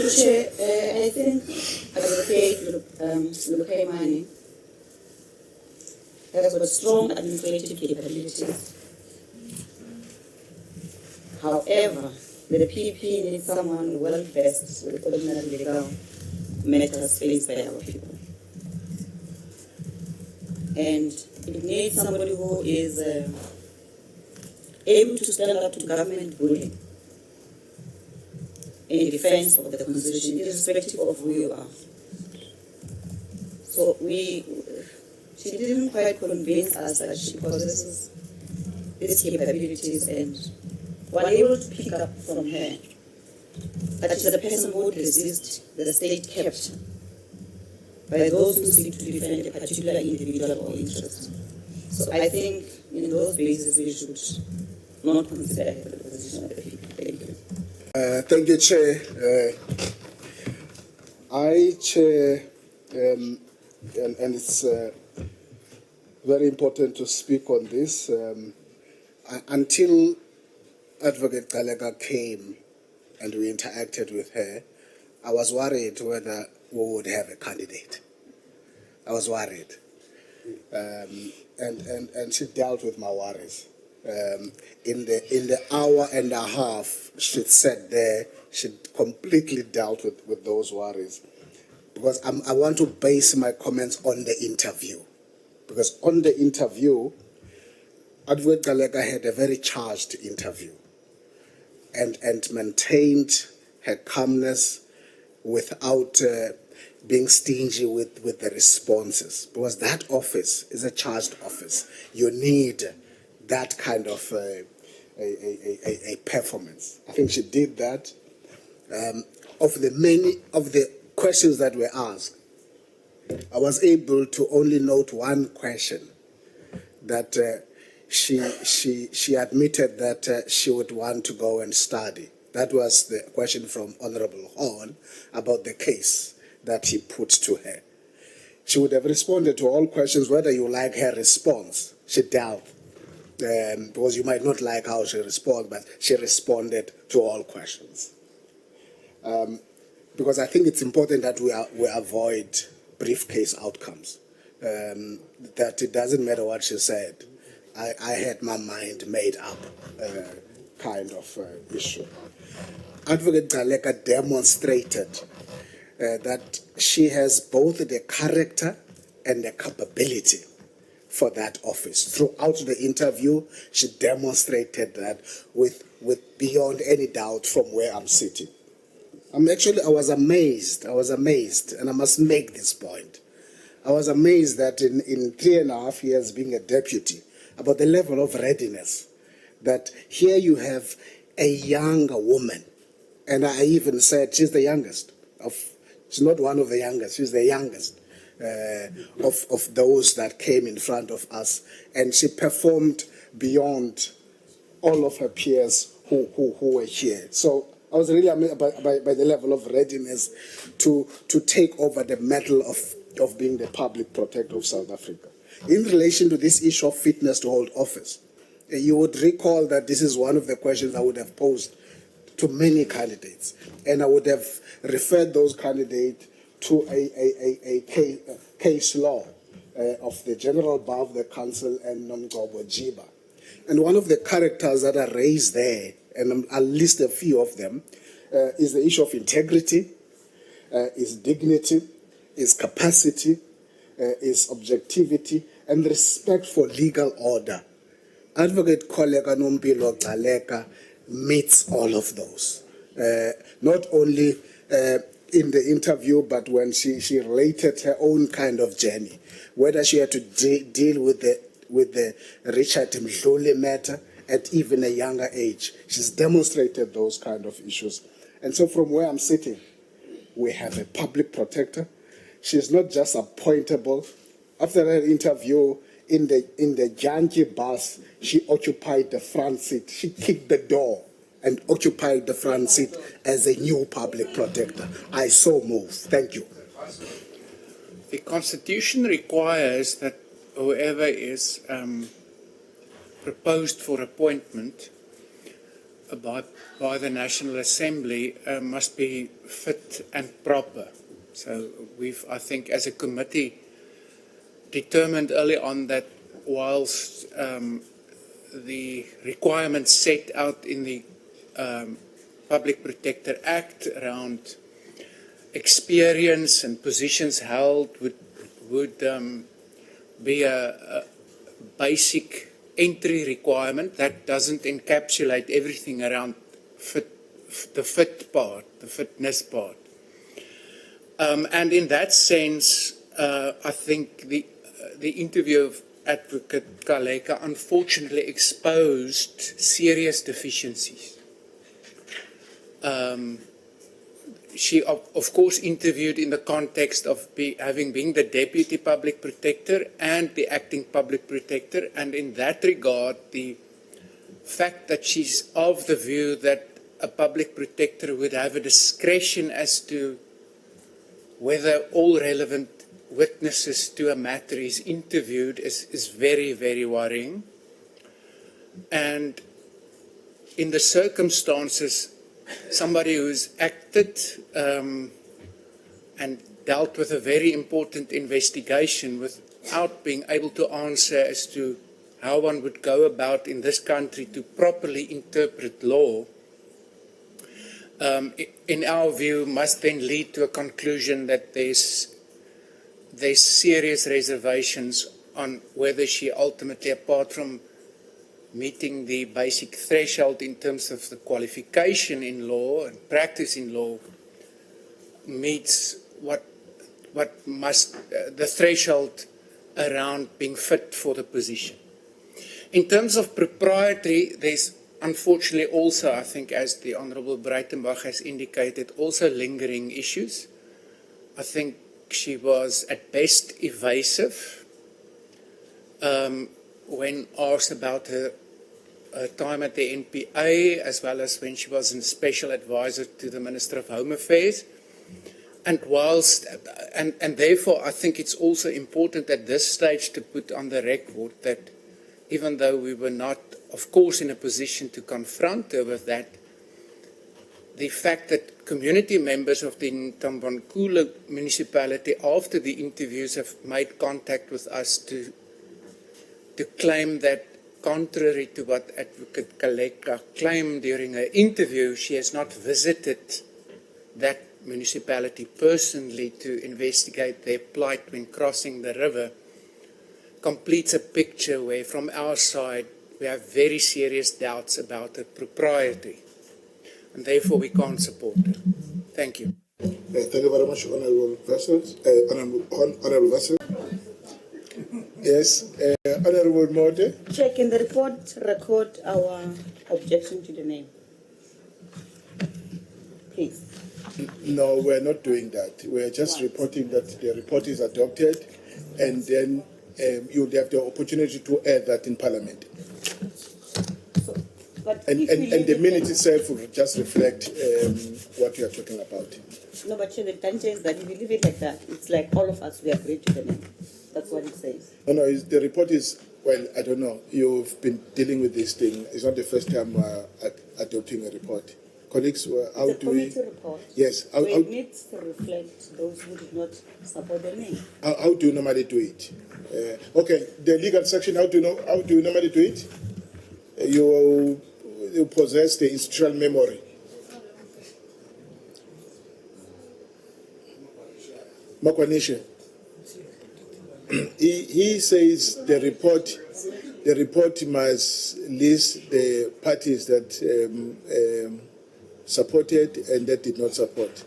you, Chair. I think Kholeka Money has got strong administrative capabilities. However, the PP needs someone well versed with ordinary legal matters faced by our people. And it needs somebody who is able to stand up to government bullying in defense of the Constitution, irrespective of who you are. So she didn't quite convince us that she possesses these capabilities, and we were able to pick up from her that she's a person who would resist the state kept by those who seek to defend a particular individual or interest. So I think in those bases we should not consider her for the position of the people. Thank you. Thank you, Chair. I chair, and it's very important to speak on this. Until Advocate Gcaleka came and we interacted with her, I was worried whether we would have a candidate. I was worried. And she dealt with my worries. In the hour and a half she sat there, she completely dealt with those worries. Because I want to base my comments on the interview. Because on the interview, Advocate Gcaleka had a very charged interview and maintained her calmness without being stingy with the responses. Because that office is a charged office. You need that kind of a performance. I think she did that. Of the questions that were asked, I was able to only note one question that she admitted that she would want to go and study. That was the question from Honorable Horn about the case that he put to her. She would have responded to all questions, whether you like her response. She dealt. Because you might not like how she responded, but she responded to all questions. Because I think it's important that we avoid briefcase outcomes. That it doesn't matter what she said. I had my mind made up kind of issue. Advocate Gcaleka demonstrated that she has both the character and the capability for that office. Throughout the interview, she demonstrated that with beyond any doubt from where I'm sitting. I was amazed, and I must make this point. I was amazed that in 3.5 years being a deputy, about the level of readiness, that here you have a younger woman, and I even said she's the youngest. She's not one of the youngest, she's the youngest of those that came in front of us, and she performed beyond all of her peers who were here. So I was really amazed by the level of readiness to take over the mantle of being the public protector of South Africa. In relation to this issue of fitness to hold office, you would recall that this is one of the questions I would have posed to many candidates, and I would have referred those candidates to a case law of the General Bar of the Council and Nomgcobo Jiba. And one of the characters that are raised there, and I'll list a few of them, is the issue of integrity, is dignity, is capacity, is objectivity, and respect for legal order. Advocate Kholeka Nompilo Gcaleka meets all of those. Not only in the interview, but when she related her own kind of journey, whether she had to deal with the Richard Mdluli matter at even a younger age. She's demonstrated those kind of issues. And so from where I'm sitting, we have a public protector. She's not just appointable. After her interview in the Janji bus, she occupied the front seat. She kicked the door and occupied the front seat as a new public protector. I so move. Thank you. The Constitution requires that whoever is proposed for appointment by the National Assembly must be fit and proper. So we've, I think, as a committee, determined early on that whilst the requirements set out in the Public Protector Act around experience and positions held would be a basic entry requirement that doesn't encapsulate everything around the fit part, the fitness part. And in that sense, I think the interview of Advocate Kholeka unfortunately exposed serious deficiencies. She, of course, interviewed in the context of having been the Deputy Public Protector and the Acting Public Protector, and in that regard, the fact that she's of the view that a Public Protector would have a discretion as to whether all relevant witnesses to a matter is interviewed is very, very worrying. And in the circumstances, somebody who's acted and dealt with a very important investigation without being able to answer as to how one would go about in this country to properly interpret law, in our view, must then lead to a conclusion that there's serious reservations on whether she ultimately, apart from meeting the basic threshold in terms of the qualification in law and practice in law, meets what must the threshold around being fit for the position. In terms of propriety, there's unfortunately also, I think, as the Honourable Breitenbach has indicated, also lingering issues. I think she was at best evasive when asked about her time at the NPA, as well as when she was a special advisor to the Minister of Home Affairs. And therefore, I think it's also important at this stage to put on the record that even though we were not, of course, in a position to confront her with that, the fact that community members of the Ntambankulu municipality after the interviews have made contact with us to claim that, contrary to what Advocate Kholeka claimed during her interview, she has not visited that municipality personally to investigate their plight when crossing the river, completes a picture where, from our side, we have very serious doubts about her propriety. And therefore, we can't support her. Thank you. Thank you very much, Honourable Vessels. Honourable Vessels. Yes, Honourable Mode. Check in the report, record our objection to the name. Please. No, we're not doing that. We're just reporting that the report is adopted, and then you'll have the opportunity to add that in Parliament. And the minute itself will just reflect what you are talking about. No, but the intention is that if you leave it like that, it's like all of us, we agree to the name. That's what it says. No, the report is, well, I don't know. You've been dealing with this thing. It's not the first time adopting a report. Colleagues, how do we... report. Yes. So it needs to reflect those who did not support the name. How do you normally do it? Okay, the legal section, how do you normally do it? You possess the institutional memory. Makwanisha. He says the report must list the parties that supported and that did not support.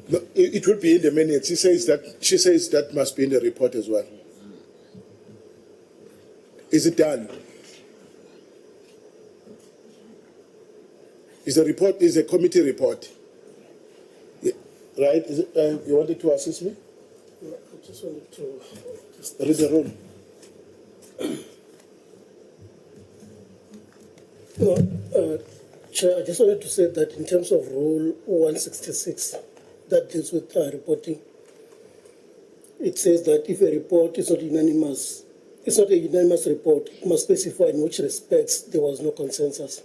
No, it will be in the minutes. She says that must be in the report as well. Is it done? Is the report a committee report? Yeah. Right? Is it, you wanted to assist me? I just wanted to read the room. No, Chair, I just wanted to say that in terms of Rule 166, that deals with reporting, it says that if a report is not unanimous, it's not a unanimous report. It must specify in which respects there was no consensus.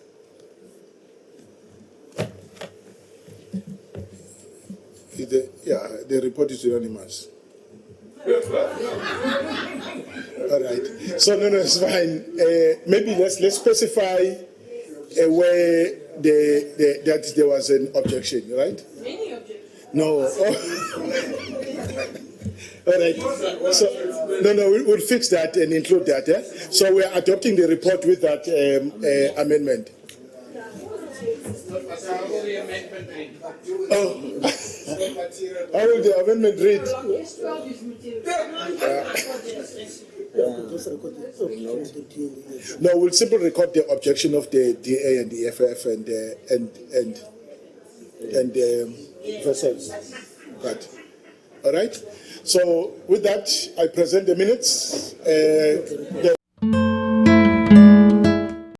The report is unanimous. All right. So no, it's fine. Maybe let's specify where that there was an objection, right? Any objection? No. All right. So no, we'll fix that and include that. Yeah? So we are adopting the report with that amendment. Oh. How will the amendment read? No, we'll simply record the objection of the DA and the EFF and Versailles. Right. All right. So with that, I present the minutes.